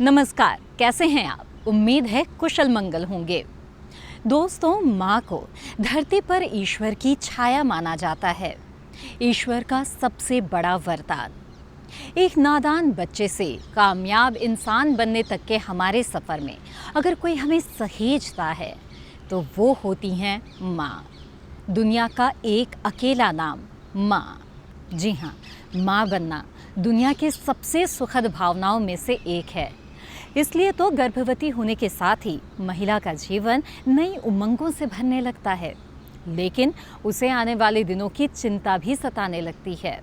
नमस्कार, कैसे हैं आप? उम्मीद है कुशल मंगल होंगे। दोस्तों, माँ को धरती पर ईश्वर की छाया माना जाता है, ईश्वर का सबसे बड़ा वरदान। एक नादान बच्चे से कामयाब इंसान बनने तक के हमारे सफ़र में अगर कोई हमें सहेजता है तो वो होती हैं माँ। दुनिया का एक अकेला नाम माँ। जी हाँ, माँ बनना दुनिया के सबसे सुखद भावनाओं में से एक है। इसलिए तो गर्भवती होने के साथ ही महिला का जीवन नई उमंगों से भरने लगता है, लेकिन उसे आने वाले दिनों की चिंता भी सताने लगती है।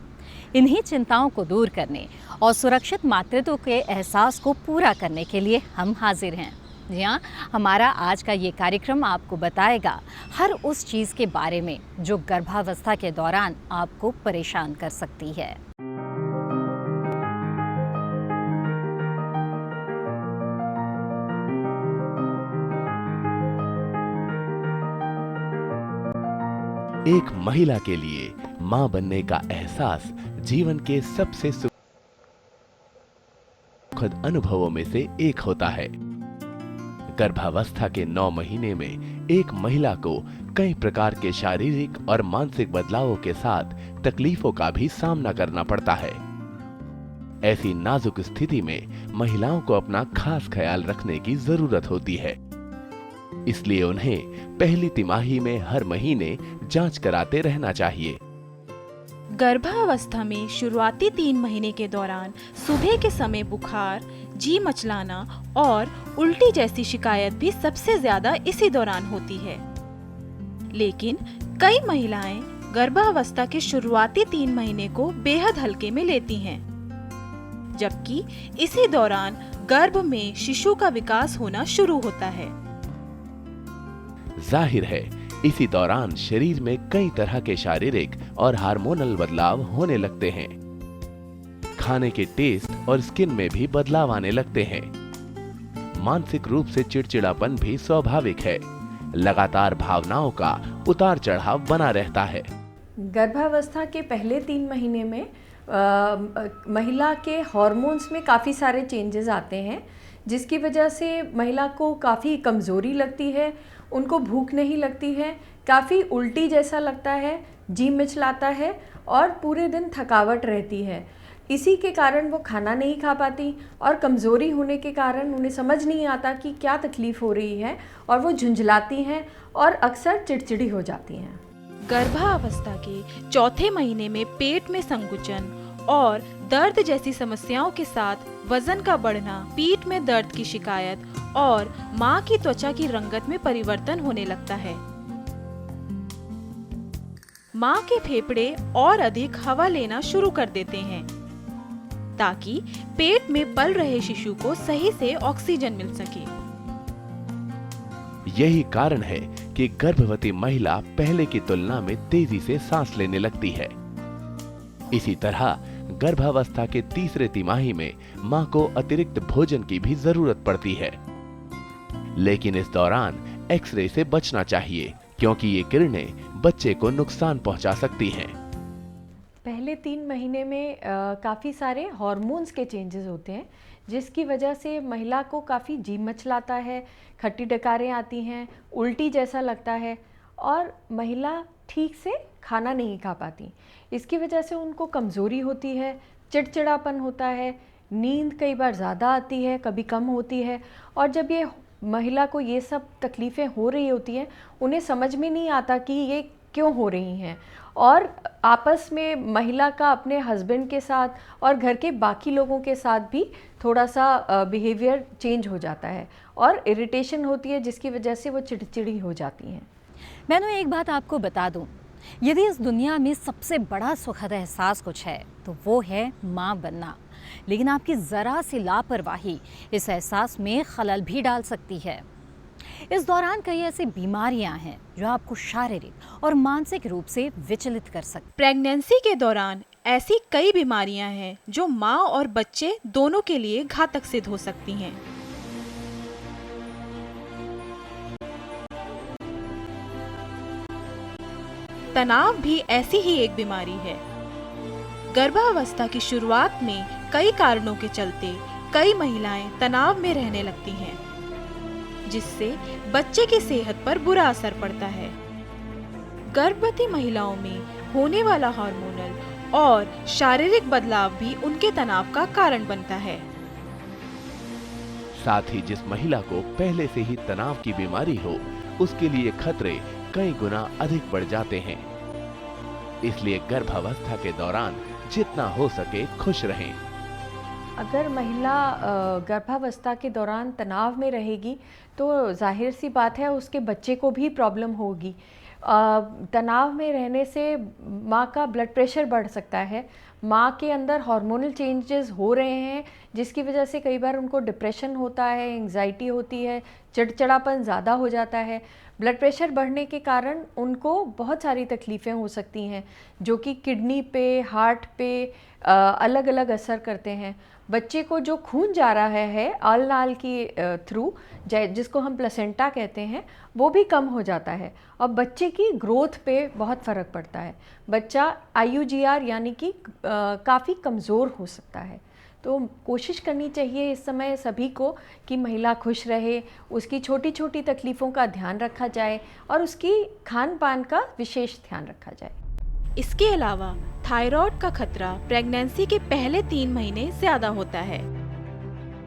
इन्हीं चिंताओं को दूर करने और सुरक्षित मातृत्व के एहसास को पूरा करने के लिए हम हाजिर हैं। जी हाँ, हमारा आज का ये कार्यक्रम आपको बताएगा हर उस चीज़ के बारे में जो गर्भावस्था के दौरान आपको परेशान कर सकती है। एक महिला के लिए मां बनने का एहसास जीवन के सबसे सुखद अनुभवों में से एक होता है। गर्भावस्था के 9 महीने में एक महिला को कई प्रकार के शारीरिक और मानसिक बदलावों के साथ तकलीफों का भी सामना करना पड़ता है। ऐसी नाजुक स्थिति में महिलाओं को अपना खास ख्याल रखने की जरूरत होती है। इसलिए उन्हें पहली तिमाही में हर महीने जांच कराते रहना चाहिए। गर्भावस्था में शुरुआती 3 महीने के दौरान सुबह के समय बुखार, जी मचलाना और उल्टी जैसी शिकायत भी सबसे ज्यादा इसी दौरान होती है। लेकिन कई महिलाएं गर्भावस्था के शुरुआती 3 महीने को बेहद हल्के में लेती हैं, जबकि इसी दौरान गर्भ में शिशु का विकास होना शुरू होता है। जाहिर है, इसी दौरान शरीर में कई तरह के शारीरिक और हार्मोनल बदलाव होने लगते हैं। खाने के टेस्ट और स्किन में भी बदलाव आने लगते हैं। मानसिक रूप से चिड़चिड़ापन भी स्वाभाविक है। लगातार भावनाओं का उतार चढ़ाव बना रहता है। गर्भावस्था के पहले 3 महीने में महिला के हार्मोन्स में काफ़ी सारे चेंजेस आते हैं, जिसकी वजह से महिला को काफ़ी कमज़ोरी लगती है, उनको भूख नहीं लगती है, काफ़ी उल्टी जैसा लगता है, जी मिचलाता है और पूरे दिन थकावट रहती है। इसी के कारण वो खाना नहीं खा पाती और कमज़ोरी होने के कारण उन्हें समझ नहीं आता कि क्या तकलीफ़ हो रही है और वो झुंझलाती हैं और अक्सर चिड़चिड़ी हो जाती हैं। गर्भावस्था के 4थे महीने में पेट में संकुचन और दर्द जैसी समस्याओं के साथ वजन का बढ़ना, पीठ में दर्द की शिकायत और मां की त्वचा की रंगत में परिवर्तन होने लगता है। मां के फेफड़े और अधिक हवा लेना शुरू कर देते हैं ताकि पेट में पल रहे शिशु को सही से ऑक्सीजन मिल सके। यही कारण है कि गर्भवती महिला पहले की तुलना में तेजी से सांस लेने लगती है। इसी तरह गर्भावस्था के 3रे तिमाही में मां को अतिरिक्त भोजन की भी जरूरत पड़ती है। लेकिन इस दौरान एक्सरे से बचना चाहिए, क्योंकि ये किरणें बच्चे को नुकसान पहुंचा सकती हैं। पहले 3 महीने में काफ़ी सारे हार्मोन्स के चेंजेस होते हैं, जिसकी वजह से महिला को काफ़ी जी मचलाता है, खट्टी डकारें आती हैं, उल्टी जैसा लगता है और महिला ठीक से खाना नहीं खा पाती। इसकी वजह से उनको कमज़ोरी होती है, चिड़चिड़ापन होता है, नींद कई बार ज़्यादा आती है, कभी कम होती है। और जब ये महिला को ये सब तकलीफ़ें हो रही होती हैं, उन्हें समझ में नहीं आता कि ये क्यों हो रही हैं और आपस में महिला का अपने हस्बैंड के साथ और घर के बाकी लोगों के साथ भी थोड़ा सा बिहेवियर चेंज हो जाता है और इरिटेशन होती है, जिसकी वजह से वो चिड़चिड़ी हो जाती हैं। मैंने एक बात आपको बता दूं, यदि इस दुनिया में सबसे बड़ा सुखद एहसास कुछ है तो वो है माँ बनना। लेकिन आपकी ज़रा सी लापरवाही इस एहसास में खलल भी डाल सकती है। इस दौरान कई ऐसी बीमारियां हैं जो आपको शारीरिक और मानसिक रूप से विचलित कर सकती। प्रेगनेंसी के दौरान ऐसी कई बीमारियां हैं जो माँ और बच्चे दोनों के लिए घातक सिद्ध हो सकती हैं। तनाव भी ऐसी ही एक बीमारी है। गर्भावस्था की शुरुआत में कई कारणों के चलते कई महिलाएं तनाव में रहने लगती हैं, जिससे बच्चे की सेहत पर बुरा असर पड़ता है। गर्भवती महिलाओं में होने वाला हार्मोनल और शारीरिक बदलाव भी उनके तनाव का कारण बनता है। साथ ही जिस महिला को पहले से ही तनाव की बीमारी हो, उसके लिए खतरे कई गुना अधिक बढ़ जाते हैं। इसलिए गर्भावस्था के दौरान जितना हो सके खुश रहें। अगर महिला गर्भावस्था के दौरान तनाव में रहेगी तो जाहिर सी बात है उसके बच्चे को भी प्रॉब्लम होगी। तनाव में रहने से माँ का ब्लड प्रेशर बढ़ सकता है, माँ के अंदर हार्मोनल चेंजेस हो रहे हैं जिसकी वजह से कई बार उनको डिप्रेशन होता है, एंग्जाइटी होती है, चिड़चिड़ापन ज़्यादा हो जाता है। ब्लड प्रेशर बढ़ने के कारण उनको बहुत सारी तकलीफ़ें हो सकती हैं जो कि किडनी पे, हार्ट पे अलग अलग असर करते हैं। बच्चे को जो खून जा रहा है आल नाल की थ्रू, जिसको हम प्लेसेंटा कहते हैं, वो भी कम हो जाता है और बच्चे की ग्रोथ पे बहुत फ़र्क पड़ता है। बच्चा IUGR यानी कि काफ़ी कमज़ोर हो सकता है। तो कोशिश करनी चाहिए इस समय सभी को कि महिला खुश रहे, उसकी छोटी छोटी तकलीफ़ों का ध्यान रखा जाए और उसकी खान पान का विशेष ध्यान रखा जाए। इसके अलावा थायराइड का खतरा प्रेगनेंसी के पहले 3 महीने ज्यादा होता है।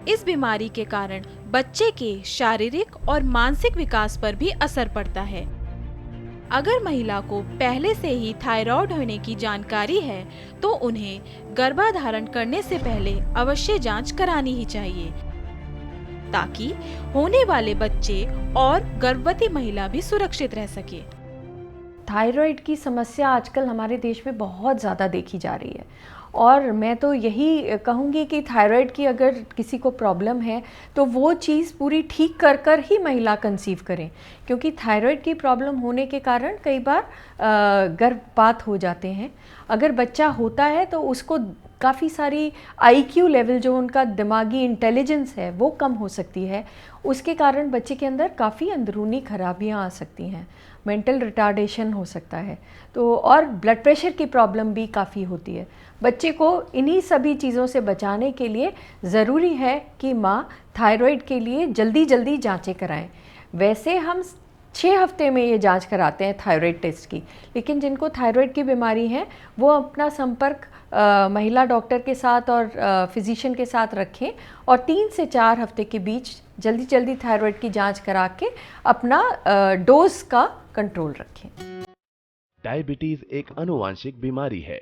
इस बीमारी के कारण बच्चे के शारीरिक और मानसिक विकास पर भी असर पड़ता है। अगर महिला को पहले से ही थायराइड होने की जानकारी है तो उन्हें गर्भाधारण करने से पहले अवश्य जांच करानी ही चाहिए, ताकि होने वाले बच्चे और गर्भवती महिला भी सुरक्षित रह सके। थायराइड की समस्या आजकल हमारे देश में बहुत ज़्यादा देखी जा रही है और मैं तो यही कहूँगी कि थायराइड की अगर किसी को प्रॉब्लम है तो वो चीज़ पूरी ठीक कर कर ही महिला कंसीव करें, क्योंकि थायराइड की प्रॉब्लम होने के कारण कई बार गर्भपात हो जाते हैं। अगर बच्चा होता है तो उसको काफ़ी सारी IQ लेवल, जो उनका दिमागी इंटेलिजेंस है, वो कम हो सकती है। उसके कारण बच्चे के अंदर काफ़ी अंदरूनी खराबियाँ आ सकती हैं, मेंटल रिटार्डेशन हो सकता है, तो और ब्लड प्रेशर की प्रॉब्लम भी काफ़ी होती है। बच्चे को इन्हीं सभी चीज़ों से बचाने के लिए ज़रूरी है कि माँ थायराइड के लिए जल्दी जल्दी जांचें कराएं। वैसे हम 6 हफ्ते में ये जांच कराते हैं थायराइड टेस्ट की, लेकिन जिनको थायराइड की बीमारी है वो अपना संपर्क महिला डॉक्टर के साथ और फिजिशियन के साथ रखें और 3 से 4 हफ्ते के बीच जल्दी जल्दी थायराइड की जांच करा के अपना डोज का कंट्रोल रखें। डायबिटीज एक आनुवांशिक बीमारी है,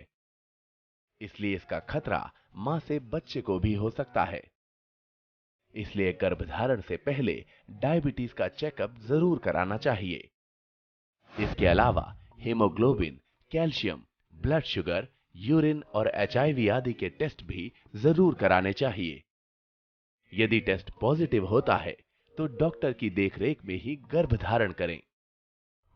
इसलिए इसका खतरा मां से बच्चे को भी हो सकता है। इसलिए गर्भधारण से पहले डायबिटीज का चेकअप जरूर कराना चाहिए। इसके अलावा haemoglobin, calcium, blood sugar, urine और HIV आदि के टेस्ट भी जरूर कराने चाहिए। यदि टेस्ट पॉजिटिव होता है तो डॉक्टर की देखरेख में ही गर्भधारण करें।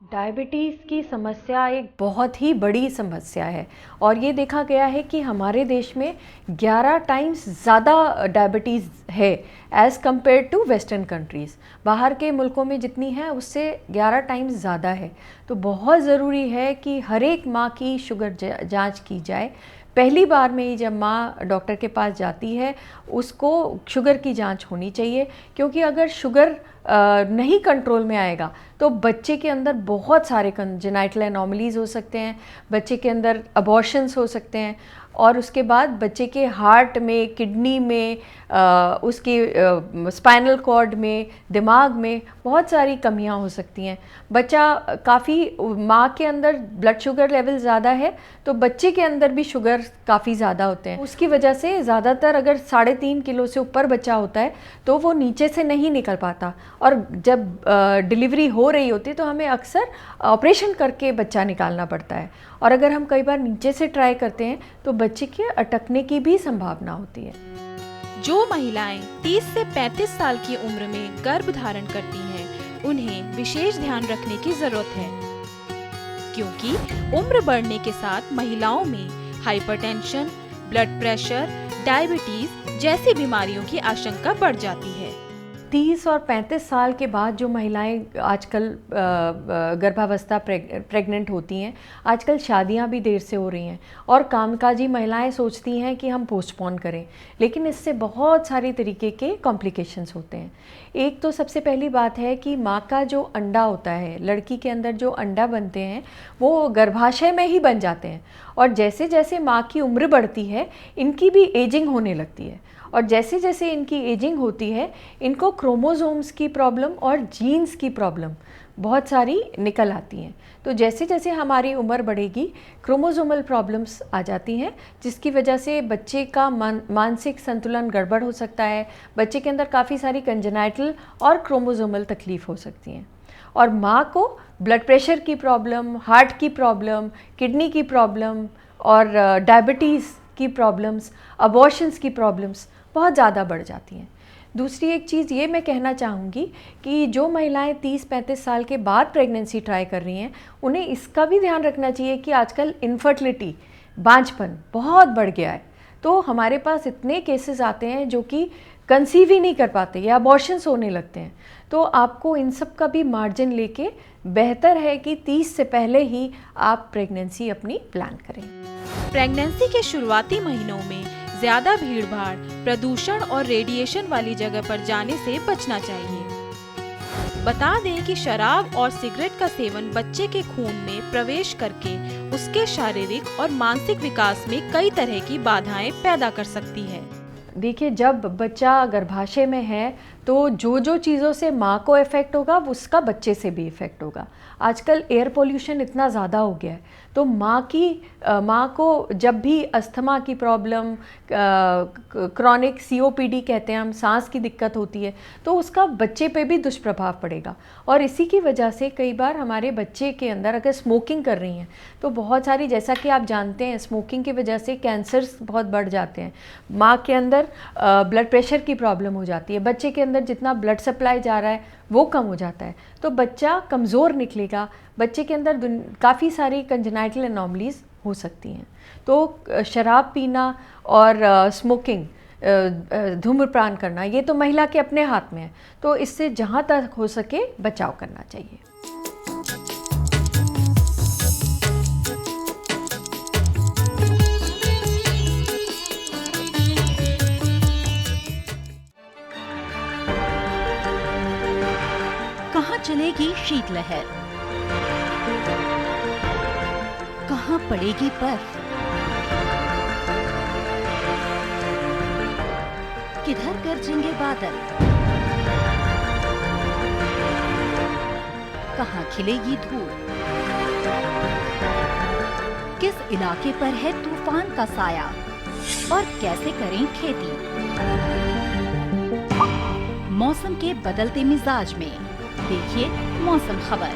डायबिटीज़ की समस्या एक बहुत ही बड़ी समस्या है और ये देखा गया है कि हमारे देश में 11 टाइम्स ज़्यादा डायबिटीज़ है as compared to western countries. बाहर के मुल्कों में जितनी है उससे 11 टाइम्स ज़्यादा है। तो बहुत ज़रूरी है कि हर एक माँ की शुगर जांच की जाए। पहली बार में ही जब माँ डॉक्टर के पास जाती है उसको शुगर की जांच होनी चाहिए, क्योंकि अगर शुगर नहीं कंट्रोल में आएगा तो बच्चे के अंदर बहुत सारे कंजेनाइटल एनोमलीज हो सकते हैं, बच्चे के अंदर अबॉर्शंस हो सकते हैं और उसके बाद बच्चे के हार्ट में, किडनी में, उसके स्पाइनल कॉर्ड में, दिमाग में बहुत सारी कमियां हो सकती हैं। बच्चा काफ़ी, माँ के अंदर ब्लड शुगर लेवल ज़्यादा है तो बच्चे के अंदर भी शुगर काफ़ी ज़्यादा होते हैं। उसकी वजह से ज़्यादातर अगर 3.5 किलो से ऊपर बच्चा होता है तो वो नीचे से नहीं निकल पाता और जब डिलीवरी हो रही होती है तो हमें अक्सर ऑपरेशन करके बच्चा निकालना पड़ता है और अगर हम कई बार नीचे से ट्राई करते हैं तो बच्चे के अटकने की भी संभावना होती है। जो महिलाएं 30 से 35 साल की उम्र में गर्भ धारण करती हैं, उन्हें विशेष ध्यान रखने की जरूरत है, क्योंकि उम्र बढ़ने के साथ महिलाओं में हाइपरटेंशन, ब्लड प्रेशर, डायबिटीज जैसी बीमारियों की आशंका बढ़ जाती है। 30 और 35 साल के बाद जो महिलाएं आजकल गर्भावस्था प्रेग्नेंट होती हैं, आजकल शादियां भी देर से हो रही हैं और कामकाजी महिलाएं सोचती हैं कि हम पोस्टपोन करें, लेकिन इससे बहुत सारी तरीके के कॉम्प्लिकेशंस होते हैं। एक तो सबसे पहली बात है कि माँ का जो अंडा होता है, लड़की के अंदर जो अंडा बनते हैं वो गर्भाशय में ही बन जाते हैं, और जैसे जैसे माँ की उम्र बढ़ती है इनकी भी एजिंग होने लगती है, और जैसे जैसे इनकी एजिंग होती है इनको क्रोमोसोम्स की प्रॉब्लम और जीन्स की प्रॉब्लम बहुत सारी निकल आती हैं। तो जैसे जैसे हमारी उम्र बढ़ेगी क्रोमोसोमल प्रॉब्लम्स आ जाती हैं, जिसकी वजह से बच्चे का मानसिक संतुलन गड़बड़ हो सकता है, बच्चे के अंदर काफ़ी सारी कंजेनाइटल और क्रोमोसोमल तकलीफ़ हो सकती हैं, और माँ को ब्लड प्रेशर की प्रॉब्लम, हार्ट की प्रॉब्लम, किडनी की प्रॉब्लम और डायबिटीज़ की प्रॉब्लम्स, अबॉर्शंस की प्रॉब्लम्स बहुत ज़्यादा बढ़ जाती हैं। दूसरी एक चीज़ ये मैं कहना चाहूँगी कि जो महिलाएं 30-35 साल के बाद प्रेगनेंसी ट्राई कर रही हैं उन्हें इसका भी ध्यान रखना चाहिए कि आजकल इनफर्टिलिटी, बांझपन बहुत बढ़ गया है। तो हमारे पास इतने केसेस आते हैं जो कि कंसीव ही नहीं कर पाते या अबॉर्शंस होने लगते हैं। तो आपको इन सब का भी मार्जिन लेके बेहतर है कि 30 से पहले ही आप प्रेगनेंसी अपनी प्लान करें। प्रेगनेंसी के शुरुआती महीनों में ज्यादा भीड़-भाड़, प्रदूषण और रेडिएशन वाली जगह पर जाने से बचना चाहिए। बता दें कि शराब और सिगरेट का सेवन बच्चे के खून में प्रवेश करके उसके शारीरिक और मानसिक विकास में कई तरह की बाधाएं पैदा कर सकती है। देखिए, जब बच्चा गर्भाशय में है तो जो जो चीज़ों से माँ को इफ़ेक्ट होगा उसका बच्चे से भी इफ़ेक्ट होगा। आजकल एयर पोल्यूशन इतना ज़्यादा हो गया है, तो माँ को जब भी अस्थमा की प्रॉब्लम, क्रॉनिक COPD कहते हैं हम, सांस की दिक्कत होती है, तो उसका बच्चे पे भी दुष्प्रभाव पड़ेगा। और इसी की वजह से कई बार हमारे बच्चे के अंदर अगर स्मोकिंग कर रही हैं तो बहुत सारी, जैसा कि आप जानते हैं, स्मोकिंग की वजह से कैंसर्स बहुत बढ़ जाते हैं। माँ के अंदर ब्लड प्रेशर की प्रॉब्लम हो जाती है, बच्चे के अंदर जितना ब्लड सप्लाई जा रहा है वो कम हो जाता है, तो बच्चा कमज़ोर निकलेगा, बच्चे के अंदर काफ़ी सारी कंजेनाइटल एनॉमलीज हो सकती हैं। तो शराब पीना और स्मोकिंग, धूम्रपान करना, ये तो महिला के अपने हाथ में है, तो इससे जहाँ तक हो सके बचाव करना चाहिए। कहाँ चलेगी शीतलहर, कहाँ पड़ेगी बर्फ, किधर गरजेंगे बादल, कहाँ खिलेगी धूप, किस इलाके पर है तूफान का साया और कैसे करें खेती। मौसम के बदलते मिजाज में देखिए मौसम खबर,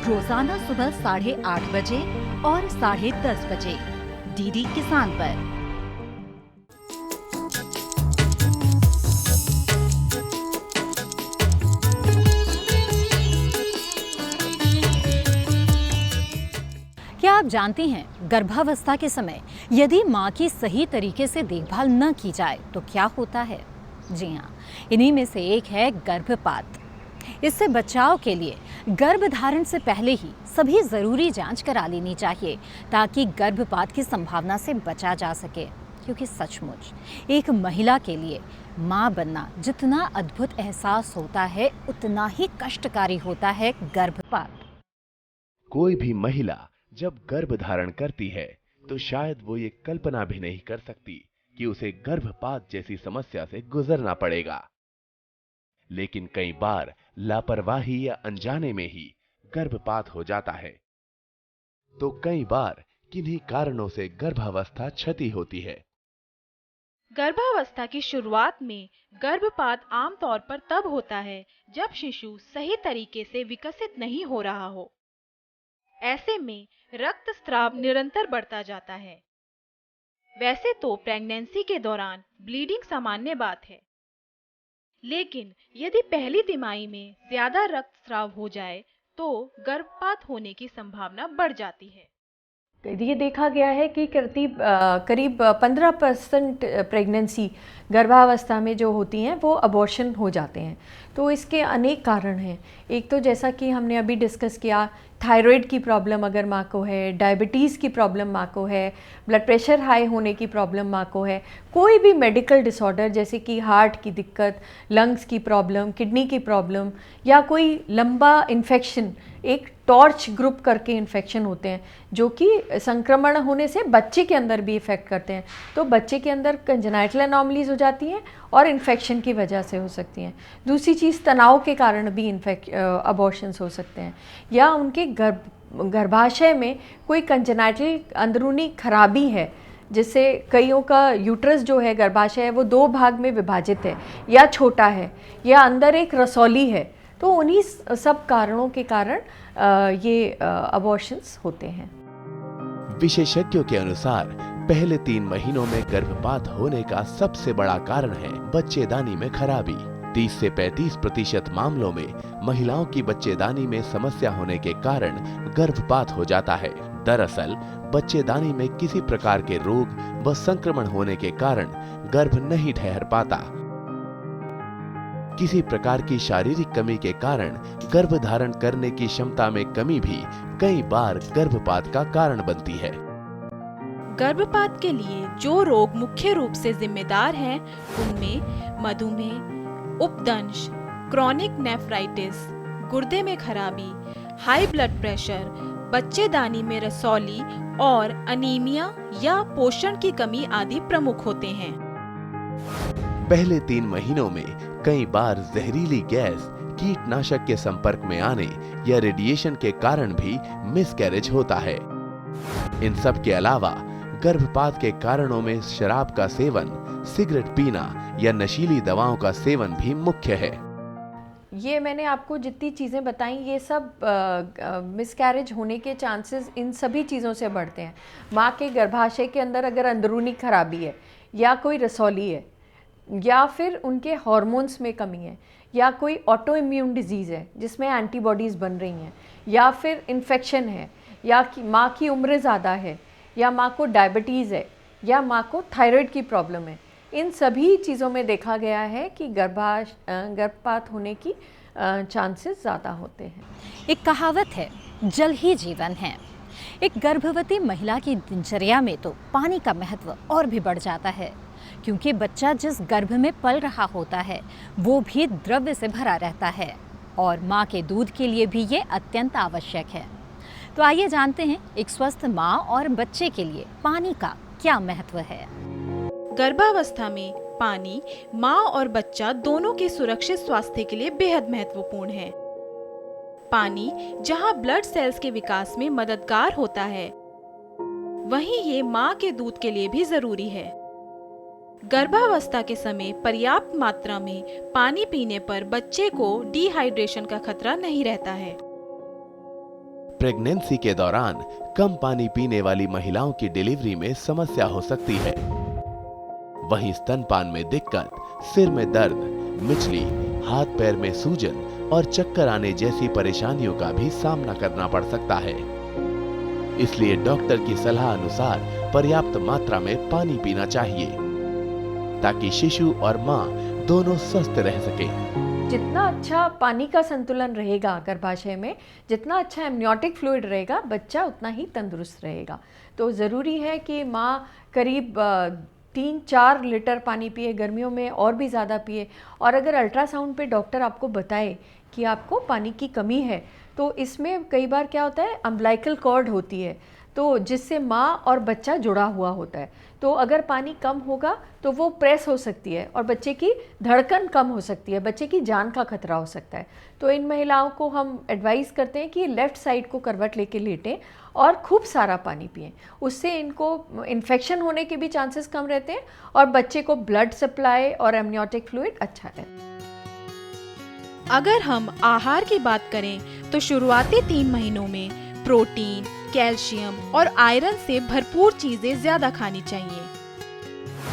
रोजाना सुबह 8:30 बजे और 10:30 बजे DD किसान पर। क्या आप जानते हैं, गर्भावस्था के समय यदि माँ की सही तरीके से देखभाल न की जाए तो क्या होता है? जी हाँ, इन्हीं में से एक है गर्भपात। इससे बचाव के लिए गर्भधारण से पहले ही सभी ज़रूरी जांच करा लेनी चाहिए ताकि गर्भपात की संभावना से बचा जा सके, क्योंकि सचमुच एक महिला के लिए माँ बनना जितना अद्भुत एहसास होता है उतना ही कष्टकारी होता है गर्भपात। कोई भी महिला जब गर्भ धारण करती है तो शायद वो ये कल्पना भी नहीं कर सकती कि उसे गर्भपात जैसी समस्या से गुजरना पड़ेगा। लेकिन कई बार लापरवाही या अनजाने में ही गर्भपात हो जाता है, तो कई बार किन्हीं कारणों से गर्भावस्था क्षति होती है। गर्भावस्था की शुरुआत में गर्भपात आमतौर पर तब होता है जब शिशु सही तरीके से विकसित नहीं हो रहा हो। ऐसे में रक्तस्राव निरंतर बढ़ता जाता है। वैसे तो प्रेगनेंसी के दौरान ब्लीडिंग सामान्य बात है, लेकिन यदि पहली तिमाही में ज्यादा रक्तस्राव हो जाए तो गर्भपात होने की संभावना बढ़ जाती है। ये देखा गया है कि करीब 15% प्रेगनेंसी गर्भावस्था में जो होती हैं वो अबॉर्शन हो जाते हैं। तो इसके अनेक कारण हैं। एक तो जैसा कि हमने अभी डिस्कस किया, थायराइड की प्रॉब्लम अगर माँ को है, डायबिटीज़ की प्रॉब्लम माँ को है, ब्लड प्रेशर हाई होने की प्रॉब्लम माँ को है, कोई भी मेडिकल डिसऑर्डर जैसे कि हार्ट की दिक्कत, लंग्स की प्रॉब्लम, किडनी की प्रॉब्लम, या कोई लंबा इन्फेक्शन, एक टॉर्च ग्रुप करके इन्फेक्शन होते हैं जो कि संक्रमण होने से बच्चे के अंदर भी इफ़ेक्ट करते हैं। तो बच्चे के अंदर कंजेनाइटल एनॉमलीज हो जाती हैं और इन्फेक्शन की वजह से हो सकती हैं। दूसरी चीज़, तनाव के कारण भी अबॉर्शंस हो सकते हैं, या उनके गर्भाशय में कोई कंजेनाइटल अंदरूनी खराबी है जिससे कईयों का यूट्रस जो है, गर्भाशय है, वो 2 भाग में विभाजित है या छोटा है, या अंदर एक रसौली है। तो उन्हीं सब कारणों के कारण ये अबॉर्शंस होते हैं। विशेषज्ञों के अनुसार पहले 3 महीनों में गर्भपात होने का सबसे बड़ा कारण है बच्चेदानी में खराबी। 30 से 35% मामलों में महिलाओं की बच्चेदानी में समस्या होने के कारण गर्भपात हो जाता है। दरअसल बच्चेदानी में किसी प्रकार के रोग व संक्रमण होने के कारण गर्भ नहीं ठहर पाता। किसी प्रकार की शारीरिक कमी के कारण गर्भ धारण करने की क्षमता में कमी भी कई बार गर्भपात का कारण बनती है। गर्भपात के लिए जो रोग मुख्य रूप से जिम्मेदार हैं, उनमें मधुमेह, उपदंश, क्रॉनिक नेफ्राइटिस, गुर्दे में खराबी, हाई ब्लड प्रेशर, बच्चेदानी में रसौली और अनीमिया या पोषण की कमी आदि प्रमुख होते हैं। पहले 3 महीनों में कई बार जहरीली गैस, कीटनाशक के संपर्क में आने या रेडिएशन के कारण भी मिसकैरेज होता है। इन सब के अलावा गर्भपात के कारणों में शराब का सेवन, सिगरेट पीना या नशीली दवाओं का सेवन भी मुख्य है। ये मैंने आपको जितनी चीज़ें बताई, ये सब मिसकैरेज होने के चांसेस इन सभी चीज़ों से बढ़ते हैं। माँ के गर्भाशय के अंदर अगर अंदरूनी खराबी है, या कोई रसौली है, या फिर उनके हार्मोन्स में कमी है, या कोई ऑटो इम्यून डिजीज़ है जिसमें एंटीबॉडीज़ बन रही हैं, या फिर इन्फेक्शन है, या माँ की उम्र ज़्यादा है, या माँ को डायबिटीज़ है, या माँ को थायराइड की प्रॉब्लम है, इन सभी चीज़ों में देखा गया है कि गर्भपात होने की चांसेस ज़्यादा होते हैं। एक कहावत है, जल ही जीवन है। एक गर्भवती महिला की दिनचर्या में तो पानी का महत्व और भी बढ़ जाता है, क्योंकि बच्चा जिस गर्भ में पल रहा होता है वो भी द्रव्य से भरा रहता है और माँ के दूध के लिए भी ये अत्यंत आवश्यक है। तो आइए जानते हैं एक स्वस्थ माँ और बच्चे के लिए पानी का क्या महत्व है। गर्भावस्था में पानी माँ और बच्चा दोनों के सुरक्षित स्वास्थ्य के लिए बेहद महत्वपूर्ण है। पानी जहाँ ब्लड सेल्स के विकास में मददगार होता है, वहीं ये माँ के दूध के लिए भी जरूरी है। गर्भावस्था के समय पर्याप्त मात्रा में पानी पीने पर बच्चे को डिहाइड्रेशन का खतरा नहीं रहता है। प्रेगनेंसी के दौरान कम पानी पीने वाली महिलाओं की डिलीवरी में समस्या हो सकती है। वहीं स्तनपान में दिक्कत, सिर में दर्द, मिचली, हाथ पैर में सूजन और चक्कर आने जैसी परेशानियों का भी सामना करना पड़ सकता है। इसलिए डॉक्टर की सलाह अनुसार पर्याप्त मात्रा में पानी पीना चाहिए ताकि शिशु और माँ दोनों स्वस्थ रह सकें। जितना अच्छा पानी का संतुलन रहेगा गर्भाशय में, जितना अच्छा एमनियोटिक फ्लूइड रहेगा, बच्चा उतना ही तंदुरुस्त रहेगा। तो ज़रूरी है कि माँ करीब 3-4 लीटर पानी पिए, गर्मियों में और भी ज़्यादा पिए। और अगर अल्ट्रासाउंड पे डॉक्टर आपको बताए कि आपको पानी की कमी है, तो इसमें कई बार क्या होता है, अम्बिलिकल कॉर्ड होती है, तो जिससे माँ और बच्चा जुड़ा हुआ होता है। तो अगर पानी कम होगा तो वो प्रेस हो सकती है और बच्चे की धड़कन कम हो सकती है, बच्चे की जान का खतरा हो सकता है। तो इन महिलाओं को हम एडवाइस करते हैं कि लेफ़्ट साइड को करवट लेके लेटें और खूब सारा पानी पिएं। उससे इनको इन्फेक्शन होने के भी चांसेस कम रहते हैं और बच्चे को ब्लड सप्लाई और एमनियोटिक फ्लूइड अच्छा रहता है। अगर हम आहार की बात करें तो शुरुआती 3 महीनों में प्रोटीन, कैल्शियम और आयरन से भरपूर चीजें ज्यादा खानी चाहिए।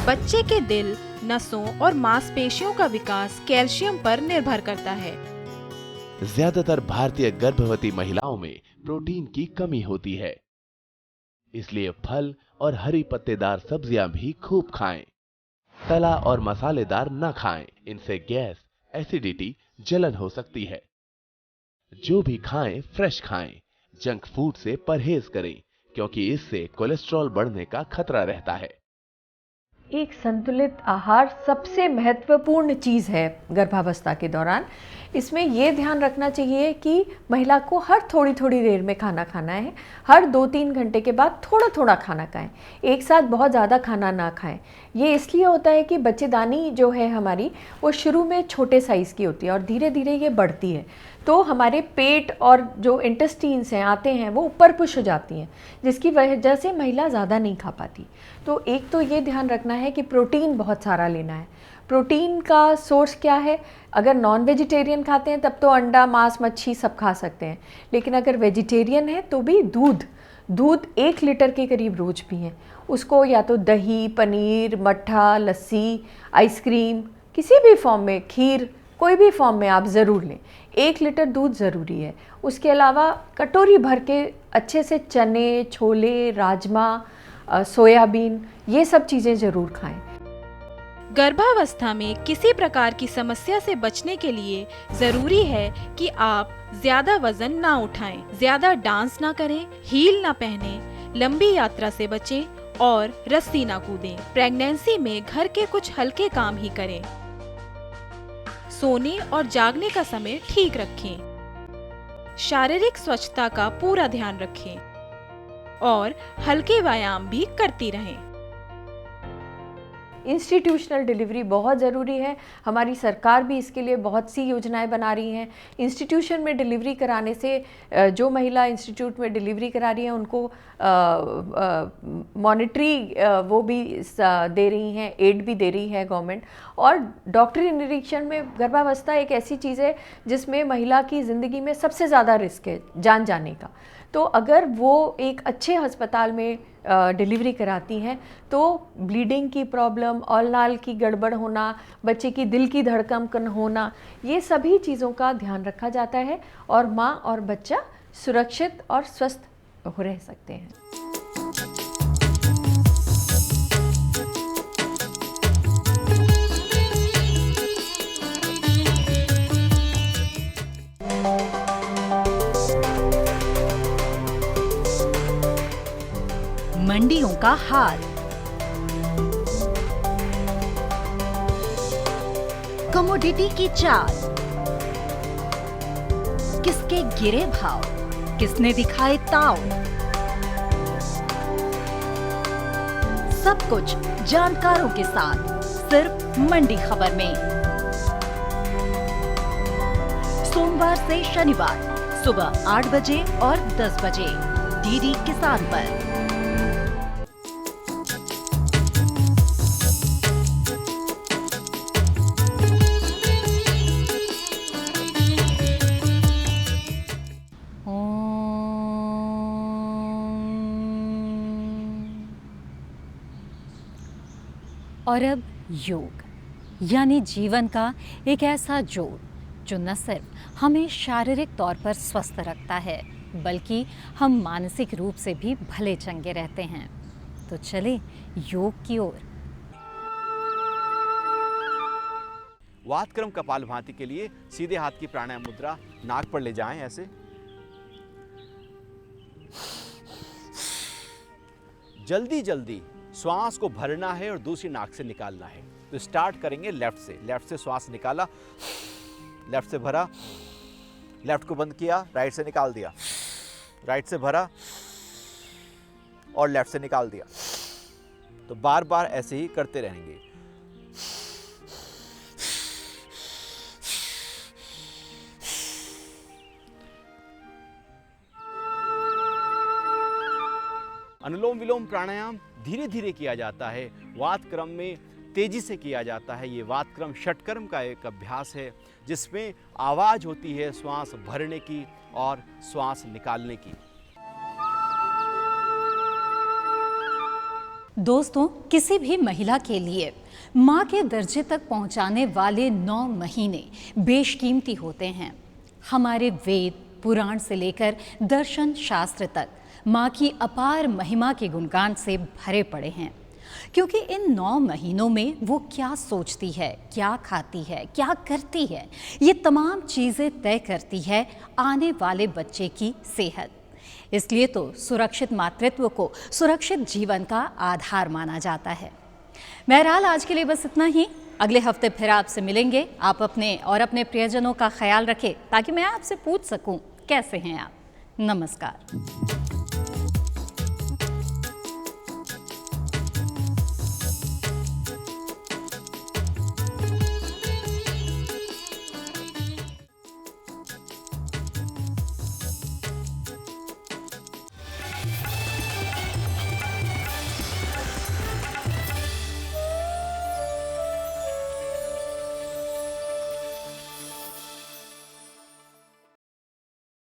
बच्चे के दिल, नसों और मांसपेशियों का विकास कैल्शियम पर निर्भर करता है। ज्यादातर भारतीय गर्भवती महिलाओं में प्रोटीन की कमी होती है। इसलिए फल और हरी पत्तेदार सब्जियां भी खूब खाएं। तला और मसालेदार न खाएं, इनसे गैस, एसिडिटी, जलन हो सकती है। जो भी खाएं फ्रेश खाएं, जंक फूड से परहेज करें क्योंकि इससे कोलेस्ट्रॉल बढ़ने का खतरा रहता है। एक संतुलित आहार सबसे महत्वपूर्ण चीज़ है गर्भावस्था के दौरान। इसमें ये ध्यान रखना चाहिए कि महिला को हर थोड़ी थोड़ी देर में खाना खाना है, हर 2-3 घंटे के बाद थोड़ा थोड़ा खाना खाएं, एक साथ बहुत ज़्यादा खाना ना खाएं। ये इसलिए होता है कि बच्चेदानी जो है हमारी, वो शुरू में छोटे साइज़ की होती है और धीरे धीरे ये बढ़ती है, तो हमारे पेट और जो इंटेस्टीन्स हैं आते हैं वो ऊपर पुश हो जाती हैं, जिसकी वजह से महिला ज़्यादा नहीं खा पाती। तो एक तो ये ध्यान रखना है कि प्रोटीन बहुत सारा लेना है। प्रोटीन का सोर्स क्या है? अगर नॉन वेजिटेरियन खाते हैं तब तो अंडा, मांस, मच्छी सब खा सकते हैं, लेकिन अगर वेजिटेरियन है तो भी दूध 1 लीटर के करीब रोज पिएं। उसको या तो दही, पनीर, मट्ठा, लस्सी, आइसक्रीम, किसी भी फॉर्म में, खीर, कोई भी फॉर्म में आप ज़रूर लें। 1 लीटर दूध ज़रूरी है। उसके अलावा कटोरी भर के अच्छे से चने, छोले, राजमा, सोयाबीन, ये सब चीज़ें ज़रूर खाएं। गर्भावस्था में किसी प्रकार की समस्या से बचने के लिए जरूरी है कि आप ज्यादा वजन ना उठाएं, ज्यादा डांस ना करें, हील ना पहने, लंबी यात्रा से बचें और रस्सी ना कूदें। प्रेगनेंसी में घर के कुछ हल्के काम ही करें। सोने और जागने का समय ठीक रखें। शारीरिक स्वच्छता का पूरा ध्यान रखें और हल्के व्यायाम भी करती रहें। इंस्टीट्यूशनल डिलीवरी बहुत ज़रूरी है। हमारी सरकार भी इसके लिए बहुत सी योजनाएं बना रही हैं। इंस्टीट्यूशन में डिलीवरी कराने से जो महिला इंस्टीट्यूट में डिलीवरी करा रही हैं उनको मॉनिटरी वो भी दे रही हैं, एड भी दे रही है गवर्नमेंट। और डॉक्टरी निरीक्षण में गर्भावस्था एक ऐसी चीज़ है जिसमें महिला की ज़िंदगी में सबसे ज़्यादा रिस्क है जान जाने का। तो अगर वो एक अच्छे अस्पताल में डिलीवरी कराती हैं तो ब्लीडिंग की प्रॉब्लम, औलनाल की गड़बड़ होना, बच्चे की दिल की धड़कन होना, ये सभी चीज़ों का ध्यान रखा जाता है और माँ और बच्चा सुरक्षित और स्वस्थ रह सकते हैं। मंडियों का हाल, कमोडिटी की चाल, किसके गिरे भाव, किसने दिखाए ताव, सब कुछ जानकारों के साथ सिर्फ मंडी खबर में। सोमवार से शनिवार सुबह 8 बजे और 10 बजे डीडी किसान पर। और अब योग, यानी जीवन का एक ऐसा जोड़ जो न सिर्फ हमें शारीरिक तौर पर स्वस्थ रखता है बल्कि हम मानसिक रूप से भी भले चंगे रहते हैं। तो चले योग की ओर। वातक्रम कपालभाति के लिए सीधे हाथ की प्राणायाम मुद्रा, नाक पर ले जाएं ऐसे। जल्दी जल्दी श्वास को भरना है और दूसरी नाक से निकालना है। तो स्टार्ट करेंगे लेफ्ट से श्वास निकाला, लेफ्ट से भरा, लेफ्ट को बंद किया, राइट से निकाल दिया, राइट से भरा और लेफ्ट से निकाल दिया। तो बार बार ऐसे ही करते रहेंगे। अनुलोम विलोम प्राणायाम धीरे धीरे किया जाता है, वात क्रम में तेजी से किया जाता है। ये वात क्रम षटकर्म का एक अभ्यास है जिसमें आवाज होती है श्वास भरने की और श्वास निकालने की। दोस्तों, किसी भी महिला के लिए माँ के दर्जे तक पहुँचाने वाले 9 महीने बेशकीमती होते हैं। हमारे वेद पुराण से लेकर दर्शन शास्त्र तक माँ की अपार महिमा के गुणगान से भरे पड़े हैं, क्योंकि इन 9 महीनों में वो क्या सोचती है, क्या खाती है, क्या करती है, ये तमाम चीज़ें तय करती है आने वाले बच्चे की सेहत। इसलिए तो सुरक्षित मातृत्व को सुरक्षित जीवन का आधार माना जाता है। बहरहाल आज के लिए बस इतना ही। अगले हफ्ते फिर आपसे मिलेंगे। आप अपने और अपने प्रियजनों का ख्याल रखें ताकि मैं आपसे पूछ सकूं कैसे हैं आप। नमस्कार।